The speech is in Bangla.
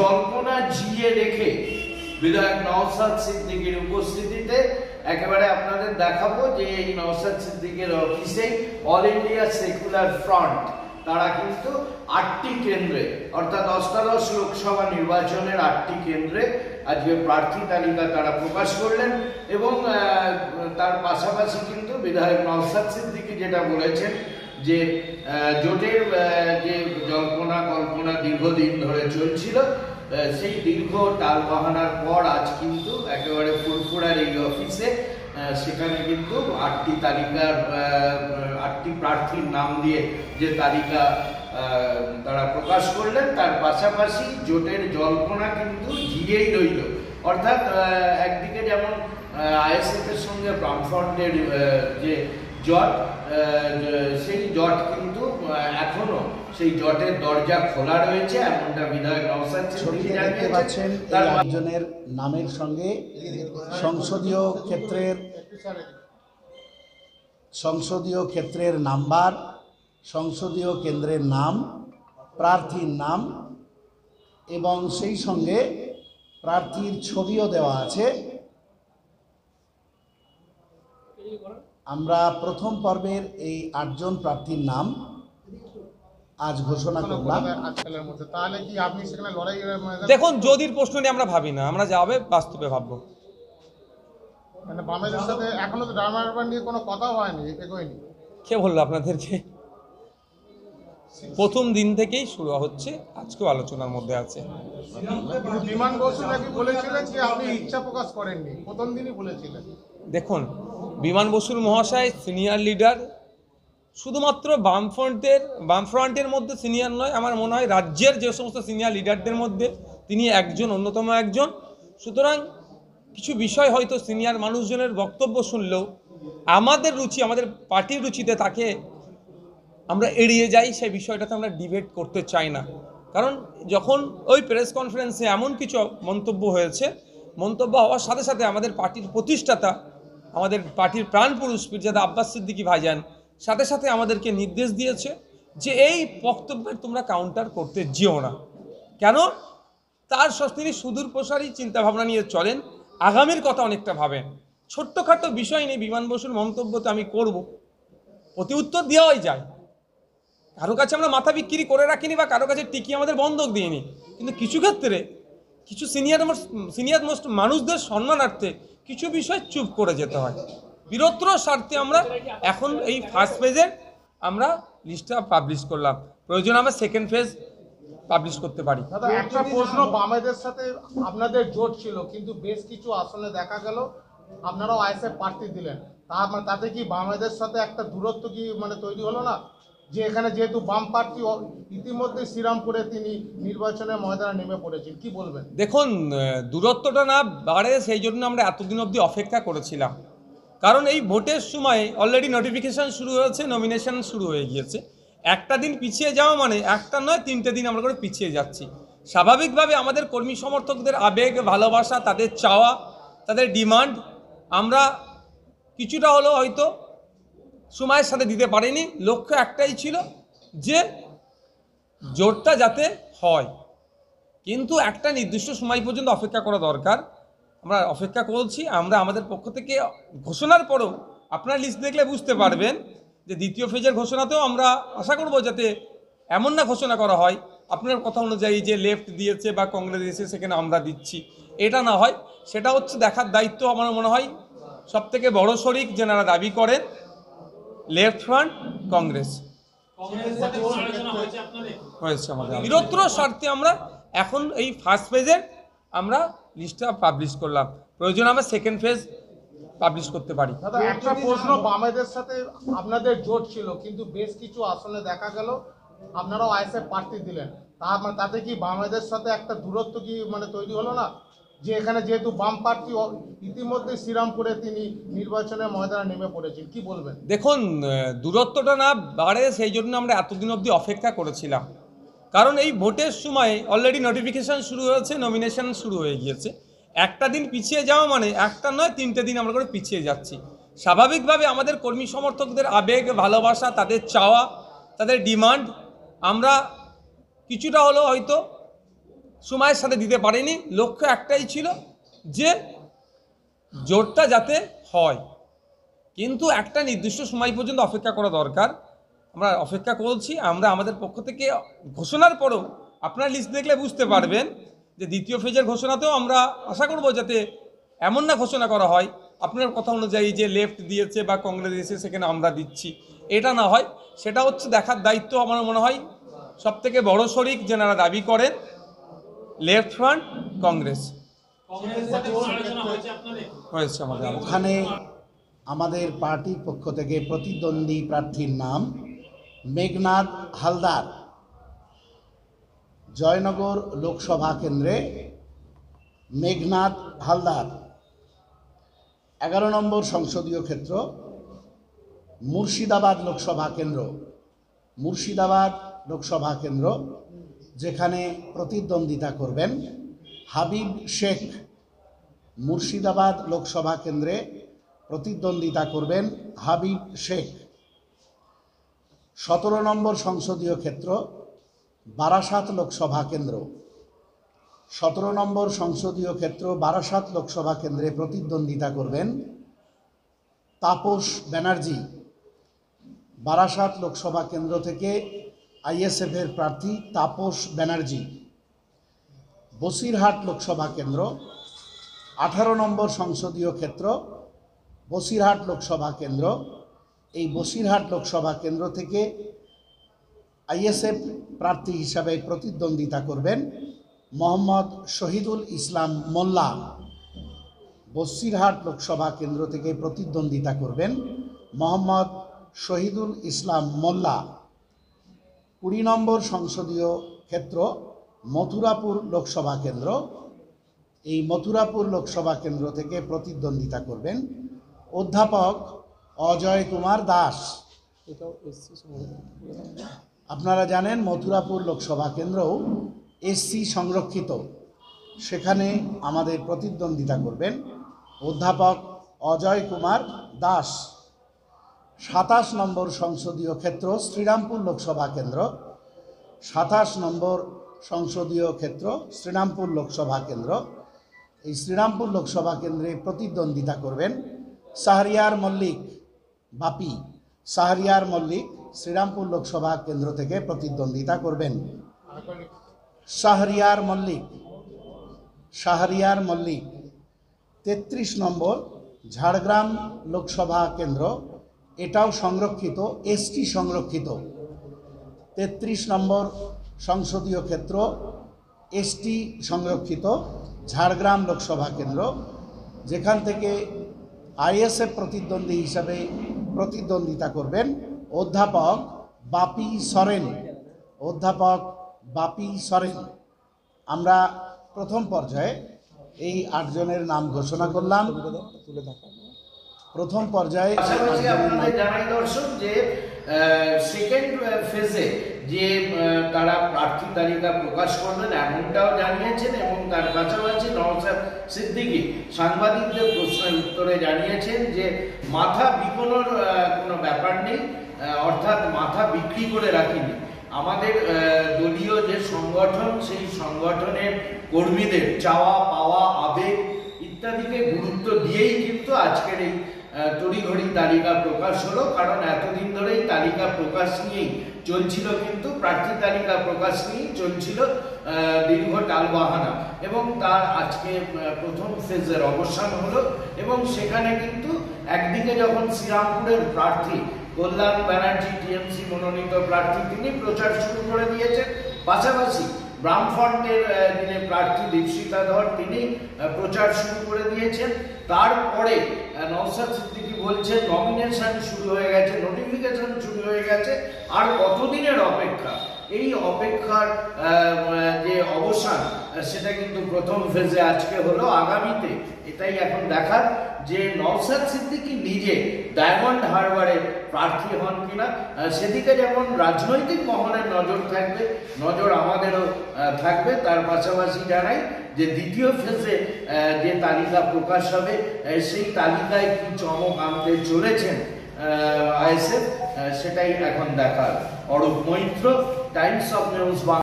জল্পনা জিয়ে রেখে বিধায়ক নওশাদ সিদ্দিকীর উপস্থিতিতে একেবারে আপনাদের দেখাবো যে এই নওশাদ সিদ্দিকীর অফিসে অল ইন্ডিয়া সেকুলার ফ্রন্ট তারা কিন্তু 8টি কেন্দ্রে অর্থাৎ অষ্টাদশ লোকসভা নির্বাচনের 8টি কেন্দ্রে আজকে প্রার্থী তালিকা তারা প্রকাশ করলেন এবং তার পাশাপাশি কিন্তু বিধায়ক নওশাদ সিদ্দিকী যেটা বলেছেন যে জোটের যে জল্পনা কল্পনা দীর্ঘদিন ধরে চলছিল সেই দীর্ঘ টালবাহানার পর আজ কিন্তু একেবারে ফুরফুরার এই অফিসে সেখানে কিন্তু 8টি তালিকার 8টি প্রার্থীর নাম দিয়ে যে তালিকা তারা প্রকাশ করলেন তার পাশাপাশি জোটের জল্পনা কিন্তু জিয়েই রইল। অর্থাৎ একদিকে যেমন আইএসএফ এর সঙ্গে বামফ্রন্টের যে জট সেই জট কিন্তু এখনো সেই জটের দরজা খোলা রয়েছে এমনটা বিধায়ক নওশাদ সিদ্দিকী জানিয়েছেন। তার একজনের নামের সঙ্গে সংসদীয় ক্ষেত্রের নাম্বার, সংসদীয় কেন্দ্রের নাম, প্রার্থীর নাম এবং সেই সঙ্গে প্রার্থীর ছবিও দেওয়া আছে। আমরা প্রথম পর্বের এই 8 জন প্রার্থীর নাম আজ ঘোষণা করলাম। দেখুন, যদির প্রশ্ন নিয়ে আমরা ভাবি না, আমরা যাবে বাস্তবে ভাববো। মানে বামেদের সাথে এখনো তো ডারমারবার নিয়ে কোনো কথা হয়নি, এগোয়নি। কে বললো আপনাদেরকে? প্রথম দিন থেকেই শুরু হচ্ছে, আজকেও আলোচনার মধ্যে আছে। বিমান বসু নাকি বলেছিলেন যে আপনি ইচ্ছা প্রকাশ করেননি, প্রথম দিনই বলেছিলেন। দেখুন, বিমান বসুর মহাশয় সিনিয়র লিডার, শুধুমাত্র বামফ্রন্টের মধ্যে সিনিয়র নয়, আমার মনে হয় রাজ্যের যে সমস্ত সিনিয়র লিডারদের মধ্যে তিনি একজন, অন্যতম একজন। সুতরাং কিছু বিষয় হয়তো সিনিয়র মানুষজনের বক্তব্য শুনলেও আমাদের রুচি, আমাদের পার্টির রুচিতে তাকে আমরা এড়িয়ে যাই, সেই বিষয়টাতে আমরা ডিবেট করতে চাই না। কারণ যখন ওই প্রেস কনফারেন্সে এমন কিছু মন্তব্য হয়েছে, মন্তব্য হওয়ার সাথে সাথে আমাদের পার্টির প্রতিষ্ঠাতা, আমাদের পার্টির প্রাণপুরুষ পীরজাদা আব্বাস সিদ্দিকী ভাইজান সাথে সাথে আমাদেরকে নির্দেশ দিয়েছে যে এই বক্তব্যের তোমরা কাউন্টার করতে যেও না। কেন? তার তিনি সুদূর প্রসারী চিন্তাভাবনা নিয়ে চলেন, আগামীর কথা অনেকটা ভাবেন। ছোট্টখাটো বিষয় নেই, বিমান বসুর মন্তব্য তো আমি করব, প্রতি উত্তর দেওয়াই যায়। কারো কাছে আমরা মাথা বিক্রি করে রাখিনি বা কারো কাছে টিকি আমাদের বন্ধক দিইনি, কিন্তু কিছু ক্ষেত্রে কিছু সিনিয়র মোস্ট মানুষদের সম্মানার্থে কিছু বিষয় চুপ করে যেতে হয়। বীরত্ব স্বার্থে আমরা এখন এই ফার্স্ট ফেজের আমরা লিস্টটা পাবলিশ করলাম, প্রয়োজন আমরা সেকেন্ড ফেজ পাবলিশ করতে পারি। দাদা, একটা প্রশ্ন, বামেদের সাথে আপনাদের জোট ছিল কিন্তু বেশ কিছু আসনে দেখা গেল আপনারাও আইএসএফ প্রার্থী দিলেন, তাতে কি বামেদের সাথে একটা দূরত্ব কি মানে তৈরি হলো না? যে এখানে যেহেতু বাম প্রার্থী ইতিমধ্যে শ্রীরামপুরে তিনি নির্বাচনের ময়দানে নেমে পড়েছেন, কি বলবেন? দেখুন, দূরত্বটা না বাড়ে সেই জন্য আমরা এতদিন অবধি অপেক্ষা করেছিলাম। কারণ এই ভোটের সময় অলরেডি নোটিফিকেশান শুরু হয়েছে, নমিনেশন শুরু হয়ে গিয়েছে। একটা দিন পিছিয়ে যাওয়া মানে একটা নয় 3টে দিন আমরা করে পিছিয়ে যাচ্ছি। স্বাভাবিকভাবে আমাদের কর্মী সমর্থকদের আবেগ, ভালোবাসা, তাদের চাওয়া, তাদের ডিমান্ড আমরা কিছুটা হলেও হয়তো সময়ের সাথে দিতে পারিনি। লক্ষ্য একটাই ছিল যে জোটটা যাতে হয়, কিন্তু একটা নির্দিষ্ট সময় পর্যন্ত অপেক্ষা করা দরকার। আমরা অপেক্ষা করছি। আমরা আমাদের পক্ষ থেকে ঘোষণার পরও আপনার লিস্ট দেখলে বুঝতে পারবেন যে দ্বিতীয় ফেজের ঘোষণাতেও আমরা আশা করব যাতে এমন না ঘোষণা করা হয় আপনার কথা অনুযায়ী যে লেফট দিয়েছে বা কংগ্রেস দিয়েছে সেখানে আমরা দিচ্ছি, এটা না হয়। সেটা হচ্ছে দেখার দায়িত্ব আমার মনে হয় সবথেকে বড় শরিক যেনারা দাবি করেন লেফট ফ্রন্ট, কংগ্রেস হয়েছে। আমাদের বীরত্ব স্বার্থে আমরা এখন এই ফার্স্ট ফেজের আমরা লিস্টটা পাবলিশ করলাম, প্রয়োজন আমরা সেকেন্ড ফেজ পাবলিশ করতে পারি। দাদা, একটা প্রশ্ন, বামেদের সাথে আপনাদের জোট ছিল কিন্তু বেশ কিছু আসনে দেখা গেল আপনারাও আইএসএফ প্রার্থী দিলেন, তাতে কি বামেদের সাথে একটা দূরত্ব কি মানে তৈরি হলো না? যে এখানে যেহেতু বাম প্রার্থী ইতিমধ্যে শ্রীরামপুরে তিনি নির্বাচনের ময়দানে নেমে পড়েছেন, কি বলবেন? দেখুন, দূরত্বটা না বাড়ে সেই জন্য আমরা এতদিন অবধি অপেক্ষা করেছিলাম। কারণ এই ভোটের সময় অলরেডি নোটিফিকেশান শুরু হয়েছে, নমিনেশন শুরু হয়ে গিয়েছে। একটা দিন পিছিয়ে যাওয়া মানে একটা নয় 3টে দিন আমরা করে পিছিয়ে যাচ্ছি। স্বাভাবিকভাবে আমাদের কর্মী সমর্থকদের আবেগ, ভালোবাসা, তাদের চাওয়া, তাদের ডিমান্ড আমরা কিছুটা হলেও হয়তো সময়ের সাথে দিতে পারেনি। লক্ষ্য একটাই ছিল যে জোটটা যাতে হয়, কিন্তু একটা নির্দিষ্ট সময় পর্যন্ত অপেক্ষা করা দরকার। আমরা অপেক্ষা করছি। আমরা আমাদের পক্ষ থেকে ঘোষণার পরেও আপনারা লিস্ট দেখলে বুঝতে পারবেন যে দ্বিতীয় ফেজের ঘোষণাতেও আমরা আশা করব যাতে এমন না ঘোষণা করা হয় আপনার কথা অনুযায়ী যে লেফট দিয়েছে বা কংগ্রেস দিয়েছে সেখানে আমরা দিচ্ছি, এটা না হয়। সেটা হচ্ছে দেখার দায়িত্ব আমার মনে হয় সবথেকে বড় শরিক যেনারা দাবি করেন লেফট ফ্রন্ট কংগ্রেস হয়েছে আমাদের। ওখানে আমাদের পার্টির পক্ষ থেকে প্রতিদ্বন্দ্বী প্রার্থীর নাম মেঘনাদ হালদার, জয়নগর লোকসভা কেন্দ্রে মেঘনাদ হালদার। 11 নম্বর সংসদীয় ক্ষেত্র মুর্শিদাবাদ লোকসভা কেন্দ্র, মুর্শিদাবাদ লোকসভা কেন্দ্র, যেখানে প্রতিদ্বন্দ্বিতা করবেন হাবিব শেখ। মুর্শিদাবাদ লোকসভা কেন্দ্রে প্রতিদ্বন্দ্বিতা করবেন হাবিব শেখ। 17 নম্বর সংসদীয় ক্ষেত্র বারাসাত লোকসভা কেন্দ্র, 17 নম্বর সংসদীয় ক্ষেত্র বারাসাত লোকসভা কেন্দ্রে প্রতিদ্বন্দ্বিতা করবেন তাপস ব্যানার্জি। বারাসাত লোকসভা কেন্দ্র থেকে আইএসএফের প্রার্থী তাপস ব্যানার্জি। বসিরহাট লোকসভা কেন্দ্র 18 নম্বর সংসদীয় ক্ষেত্র বসিরহাট লোকসভা কেন্দ্র। এই বসিরহাট লোকসভা কেন্দ্র থেকে আইএসএফ প্রার্থী হিসাবে প্রতিদ্বন্দ্বিতা করবেন মোহাম্মদ শহীদুল ইসলাম মোল্লা। বসিরহাট লোকসভা কেন্দ্র থেকে প্রতিদ্বন্দ্বিতা করবেন মোহাম্মদ শহীদুল ইসলাম মোল্লা। 20 নম্বর সংসদীয় ক্ষেত্র মথুরাপুর লোকসভা কেন্দ্র। এই মথুরাপুর লোকসভা কেন্দ্র থেকে প্রতিদ্বন্দ্বিতা করবেন অধ্যাপক অজয় কুমার দাস। আপনারা জানেন মথুরাপুর লোকসভা কেন্দ্রও এসসি সংরক্ষিত, সেখানে আমাদের প্রতিদ্বন্দ্বিতা করবেন অধ্যাপক অজয় কুমার দাস। 27 নম্বর সংসদীয় ক্ষেত্র শ্রীরামপুর লোকসভা কেন্দ্র, 27 নম্বর সংসদীয় ক্ষেত্র শ্রীরামপুর লোকসভা কেন্দ্র। এই শ্রীরামপুর লোকসভা কেন্দ্রে প্রতিদ্বন্দ্বিতা করবেন শাহরিয়ার মল্লিক বাপি। শাহরিয়ার মল্লিক শ্রীরামপুর লোকসভা কেন্দ্র থেকে প্রতিদ্বন্দ্বিতা করবেন। শাহরিয়ার মল্লিক, শাহরিয়ার মল্লিক। 33 নম্বর ঝাড়গ্রাম লোকসভা কেন্দ্র, এটাও সংরক্ষিত, এসটি সংরক্ষিত। 33 নম্বর সংসদীয় ক্ষেত্র এসটি সংরক্ষিত ঝাড়গ্রাম লোকসভা কেন্দ্র, যেখান থেকে আইএসএফ প্রতিদ্বন্দ্বী হিসাবে প্রতিদ্বন্দ্বিতা করবেন অধ্যাপক বাপি সরেন। অধ্যাপক বাপি সরেন। আমরা প্রথম পর্যায়ে এই 8 জনের নাম ঘোষণা করলাম। প্রথম পর্যায়ে আপনাদের জানাই দর্শক যে সেকেন্ড ফেজে যে তারা প্রার্থী তালিকা প্রকাশ করবেন এমনটাও জানিয়েছেন, এবং তার পাশাপাশি নওশাদ সিদ্দিকী সাংবাদিকদের প্রশ্নের উত্তরে জানিয়েছেন যে মাথা বিকোনোর কোনো ব্যাপার নেই, অর্থাৎ মাথা বিক্রি করে রাখিনি। আমাদের দলীয় যে সংগঠন সেই সংগঠনের কর্মীদের চাওয়া পাওয়া আবেগ ইত্যাদিকে গুরুত্ব দিয়েই কিন্তু আজকের এই তড়িঘড়ি তালিকা প্রকাশ হলো। কারণ এতদিন ধরেই তালিকা প্রকাশ নিয়েই চলছিল, কিন্তু প্রার্থী তালিকা প্রকাশ নিয়েই চলছিল দীর্ঘ টালবাহানা, এবং তার আজকে প্রথম ফেজের অবসান হলো। এবং সেখানে কিন্তু একদিকে যখন শ্রীরামপুরের প্রার্থী কল্যাণ ব্যানার্জি টিএমসি মনোনীত প্রার্থী তিনি প্রচার শুরু করে দিয়েছেন, পাশাপাশি বামফ্রন্টের যিনি প্রার্থী দীপশিতা ধর তিনি প্রচার শুরু করে দিয়েছেন। তারপরে নওশাদ সিদ্দিকী বলছেন নমিনেশন শুরু হয়ে গেছে, নোটিফিকেশন শুরু হয়ে গেছে, আর কতদিনের অপেক্ষা। এই অপেক্ষার যে অবসান সেটা কিন্তু প্রথম ফেজে আজকে হলো। আগামীতে এটাই এখন দেখার যে নওশাদ সিদ্দিকী নিজে ডায়মন্ড হারবারে প্রার্থী হন কিনা। সেদিকে যেমন রাজনৈতিক মহলের নজর থাকবে, নজর আমাদেরও থাকবে। তার পাশাপাশি জানাই যে দ্বিতীয় ফেজে যে তালিকা প্রকাশ হবে সেই তালিকায় কি চমক আনতে চলেছেন আইএসএফ সেটাই এখন দেখার। Arup Maitra, Times of news.